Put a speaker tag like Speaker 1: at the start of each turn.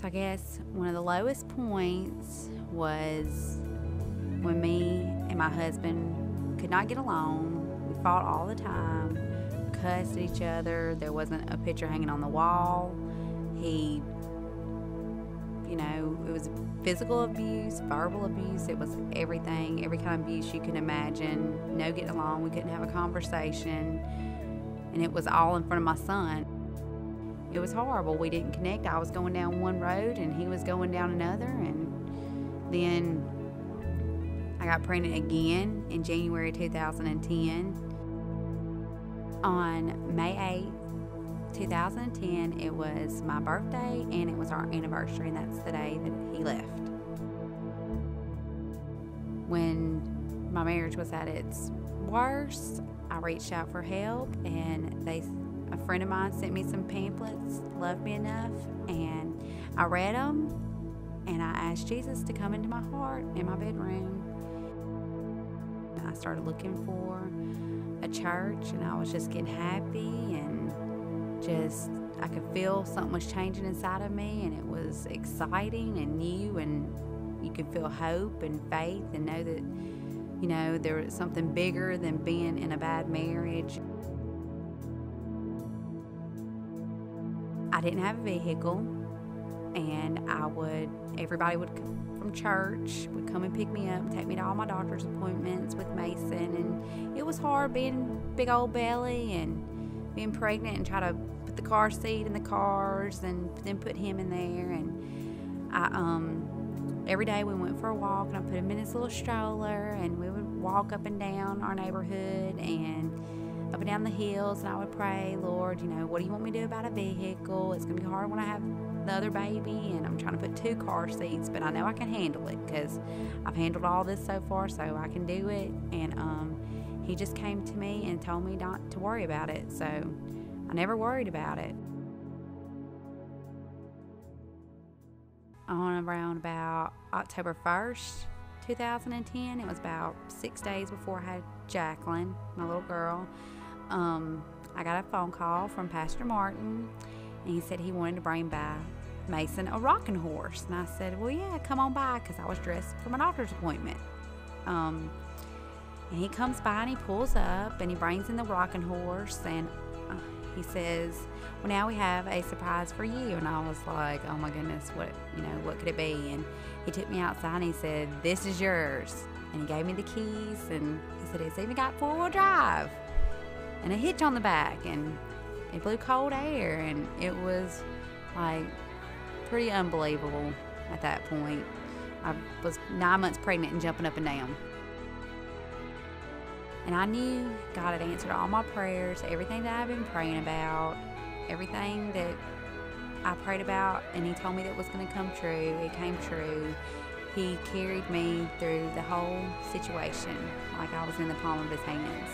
Speaker 1: So I guess one of the lowest points was when me and my husband could not get along. We fought all the time, cussed at each other. There wasn't a picture hanging on the wall. He, it was physical abuse, verbal abuse. It was everything, every kind of abuse you can imagine. No getting along. We couldn't have a conversation. And it was all in front of my son. It was horrible. We didn't connect. I was going down one road and he was going down another. And then I got pregnant again in January 2010. On May 8th, 2010, it was my birthday and it was our anniversary, and that's the day that he left. When my marriage was at its worst, I reached out for help, and a friend of mine sent me some pamphlets, Loved Me Enough, and I read them, and I asked Jesus to come into my heart in my bedroom. I started looking for a church, and I was just getting happy, and I could feel something was changing inside of me, and it was exciting and new, and you could feel hope and faith and know that, there was something bigger than being in a bad marriage. I didn't have a vehicle, and everybody would come from church, would come and pick me up and take me to all my doctor's appointments with Mason, and it was hard being big old belly and being pregnant and try to put the car seat in the cars and then put him in there. And every day we went for a walk, and I put him in his little stroller, and we would walk up and down our neighborhood and up and down the hills, and I would pray, Lord, what do you want me to do about a vehicle? It's going to be hard when I have the other baby, and I'm trying to put 2 car seats, but I know I can handle it because I've handled all this so far, so I can do it. And he just came to me and told me not to worry about it, so I never worried about it. On around about October 1st, 2010, it was about 6 days before I had Jacqueline, my little girl. I got a phone call from Pastor Martin, and he said he wanted to bring by Mason a rocking horse. And I said, well, yeah, come on by, because I was dressed for my doctor's appointment. And he comes by and he pulls up and he brings in the rocking horse, and he says, well, now we have a surprise for you. And I was like, oh my goodness, what could it be? And he took me outside and he said, this is yours. And he gave me the keys, and he said, it's even got 4-wheel drive and a hitch on the back, and it blew cold air, and it was like pretty unbelievable at that point. I was 9 months pregnant and jumping up and down. And I knew God had answered all my prayers, everything that I've been praying about, everything that I prayed about, and he told me that was going to come true. It came true. He carried me through the whole situation like I was in the palm of his hands.